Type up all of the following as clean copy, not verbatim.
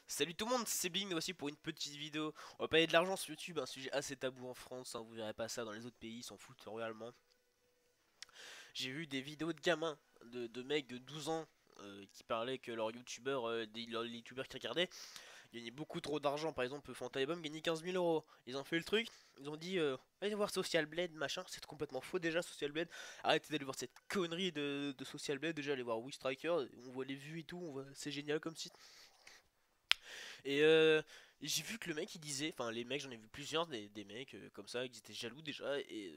Salut tout le monde, c'est Bing, voici pour une petite vidéo. On va parler de l'argent sur YouTube, un sujet assez tabou en France, hein, vous verrez pas ça dans les autres pays, ils s'en foutent royalement. J'ai vu des vidéos de gamins, de mecs de 12 ans, qui parlaient que leurs youtubeurs, les youtubeurs qui regardaient, gagnaient beaucoup trop d'argent. Par exemple, Fanta et Bum gagnait 15 000 euros. Ils ont fait le truc, ils ont dit, allez voir Social Blade, machin, c'est complètement faux déjà, Social Blade. Arrêtez d'aller voir cette connerie de Social Blade, déjà allez voir Striker, on voit les vues et tout, c'est génial comme site. Et j'ai vu que le mec il disait, enfin les mecs, j'en ai vu plusieurs, des mecs comme ça, ils étaient jaloux déjà, et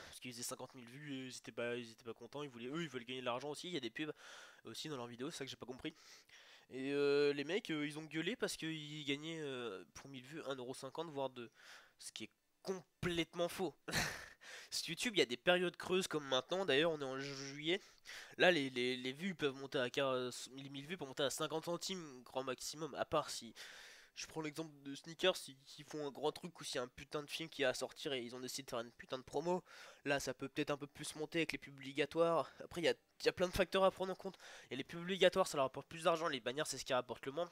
parce qu'ils faisaient 50 000 vues, ils étaient pas contents, eux ils veulent gagner de l'argent aussi, il y a des pubs aussi dans leurs vidéos, c'est ça que j'ai pas compris. Et les mecs ils ont gueulé parce qu'ils gagnaient pour 1000 vues 1,50 € voire 2, ce qui est complètement faux. Sur YouTube il y a des périodes creuses comme maintenant, d'ailleurs on est en juillet, là les vues peuvent monter à 1000 vues peuvent monter à 50 centimes grand maximum, à part si je prends l'exemple de Sneakers, s'ils font un grand truc ou s'il y a un putain de film qui est à sortir et ils ont décidé de faire une putain de promo, là ça peut peut-être un peu plus monter avec les pubs obligatoires. Après il y a plein de facteurs à prendre en compte. Et les pubs obligatoires ça leur rapporte plus d'argent, les bannières c'est ce qui rapporte le moins.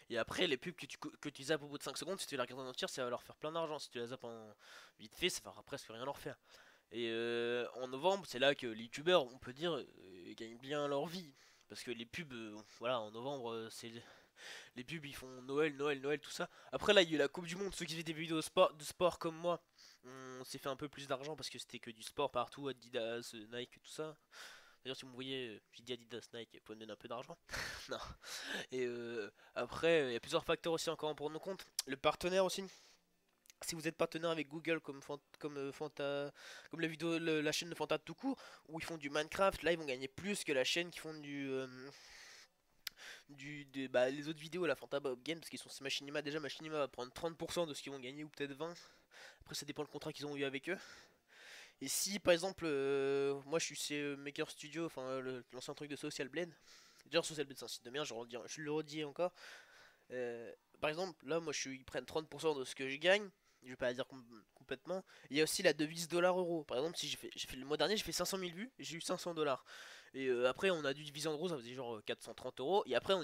Et après les pubs que tu zappes au bout de 5 secondes, si tu les regardes en entière ça va leur faire plein d'argent. Si tu les zappes en vite fait ça va presque rien leur faire. Et en novembre c'est là que les youtubeurs on peut dire gagnent bien leur vie. Parce que les pubs, voilà, en novembre, c'est les pubs ils font Noël, Noël, Noël, tout ça. Après là il y a eu la Coupe du Monde, ceux qui faisaient des vidéos de sport comme moi, on s'est fait un peu plus d'argent parce que c'était que du sport partout, Adidas, Nike, tout ça. D'ailleurs si vous me voyez, j'ai dit Adidas, Nike, vous pouvez me donner un peu d'argent. Non. Et après, il y a plusieurs facteurs aussi encore à prendre en compte. Le partenaire aussi. Si vous êtes partenaire avec Google comme la vidéo, la chaîne de Fanta tout court, où ils font du Minecraft, là ils vont gagner plus que la chaîne qui font les autres vidéos, la Fanta Bob Game, parce qu'ils sont Machinima. Déjà, Machinima va prendre 30% de ce qu'ils vont gagner, ou peut-être 20. Après, ça dépend le contrat qu'ils ont eu avec eux. Et si, par exemple, moi je suis chez Maker Studio, enfin l'ancien truc de Social Blade. D'ailleurs, Social Blade c'est un site de merde, je le redis encore. Euh, Par exemple, là, ils prennent 30% de ce que je gagne. Je vais pas la dire complètement. Il y a aussi la devise dollar-euro. Par exemple, si le mois dernier, j'ai fait 500 000 vues, j'ai eu 500 dollars. Et après, on a dû diviser en gros, ça faisait genre 430 €. Et après, mon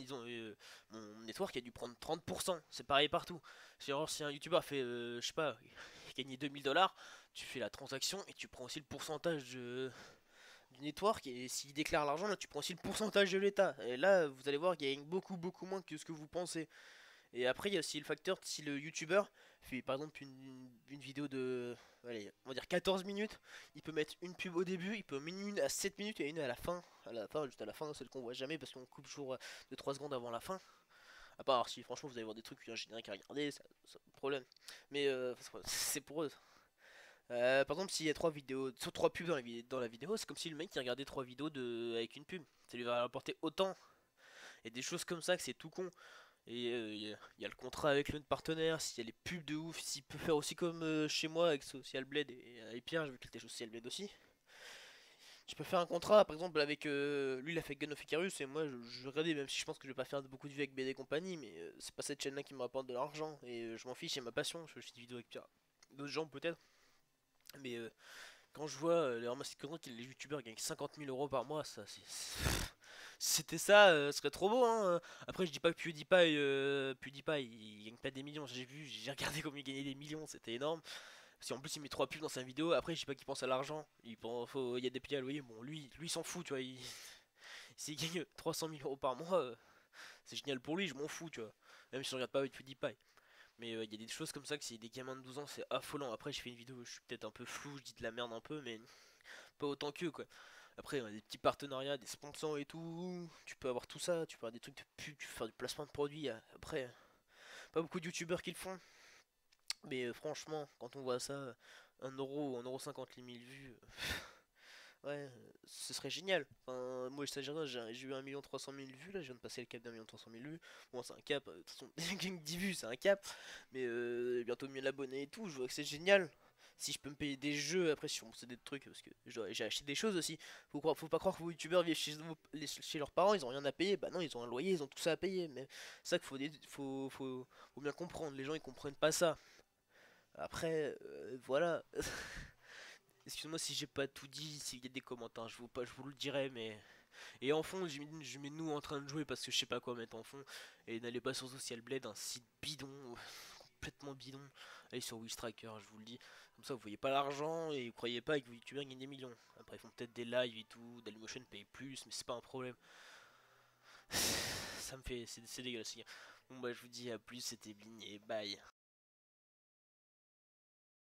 network a dû prendre 30%. C'est pareil partout. Genre, si un youtuber fait, je sais pas, gagner 2000 $, tu fais la transaction et tu prends aussi le pourcentage du network. Et s'il déclare l'argent, là, tu prends aussi le pourcentage de l'État. Et là, vous allez voir qu'il gagne beaucoup, beaucoup moins que ce que vous pensez. Et après, il y a aussi le facteur si le youtubeur fait par exemple une vidéo de, allez, on va dire 14 minutes, il peut mettre une pub au début, il peut mettre une à 7 minutes et une juste à la fin, celle qu'on voit jamais parce qu'on coupe toujours de 3 secondes avant la fin. À part si franchement vous allez voir des trucs génériques à regarder, ça pas de problème. Mais c'est pour eux. Par exemple, s'il y a 3 vidéos, sur 3 pubs dans la vidéo, c'est comme si le mec qui regardait 3 vidéos avec une pub. Ça lui va rapporter autant. Et des choses comme ça que c'est tout con. Et il y a le contrat avec le partenaire, s'il y a les pubs de ouf, s'il peut faire aussi comme chez moi avec Social Blade et Pierre, je veux qu'il était Social Blade aussi. Je peux faire un contrat par exemple avec lui, il a fait Gun of Icarus et moi je regardais, même si je pense que je vais pas faire beaucoup de vues avec BD compagnie, mais c'est pas cette chaîne là qui me rapporte de l'argent et je m'en fiche, c'est ma passion. Je fais des vidéos avec Pierre, d'autres gens peut-être, mais quand je vois les ramasses de que les youtubeurs gagnent 50 000 € par mois, ça c'est. Si c'était ça, ce serait trop beau, hein. Après, je dis pas que PewDiePie, il gagne pas des millions. J'ai regardé comme il gagnait des millions, c'était énorme. Si en plus il met 3 pubs dans sa vidéo, après, je dis pas qu'il pense à l'argent. Il y a des payés à loyer. Bon, lui, il s'en fout, tu vois. S'il gagne 300 000 € par mois, c'est génial pour lui, je m'en fous, tu vois. Même si je regarde pas avec PewDiePie. Mais il y a des choses comme ça que c'est des gamins de 12 ans, c'est affolant. Après, je fais une vidéo, je suis peut-être un peu flou, je dis de la merde un peu, mais pas autant qu'eux quoi. Après, on a des petits partenariats, des sponsors et tout. Tu peux avoir tout ça, tu peux avoir des trucs de pub, tu peux faire du placement de produits. Après, pas beaucoup de youtubeurs qui le font. Mais franchement, quand on voit ça, 1 euro, 1,50 € les 1000 vues, ouais, ce serait génial. Enfin, moi, je s'agit j'ai eu 1 300 000 vues là, je viens de passer le cap d'1 300 000 vues. Bon, c'est un cap, de toute façon, 10 vues, c'est un cap. Mais bientôt 1000 abonnés et tout, je vois que c'est génial. Si je peux me payer des jeux, après, si on me des trucs, parce que j'ai acheté des choses aussi. Faut pas croire que vos youtubeurs vivent chez leurs parents, ils ont rien à payer. Bah non, ils ont un loyer, ils ont tout ça à payer. Mais c'est ça qu'il faut bien comprendre. Les gens ils comprennent pas ça. Après, voilà. Excuse-moi si j'ai pas tout dit, s'il y a des commentaires, je vous le dirai, mais Et en fond, je mets nous en train de jouer parce que je sais pas quoi mettre en fond. Et n'allez pas sur Social Blade, un site bidon, complètement bidon. Allez sur Wistracker, je vous le dis. Comme ça, vous voyez pas l'argent et vous croyez pas que vos youtubeurs gagnent des millions. Après, ils font peut-être des lives et tout. Dailymotion paye plus, mais c'est pas un problème. Ça me fait. C'est dégueulasse, les gars. Bon, bah, je vous dis à plus, c'était Bling et bye.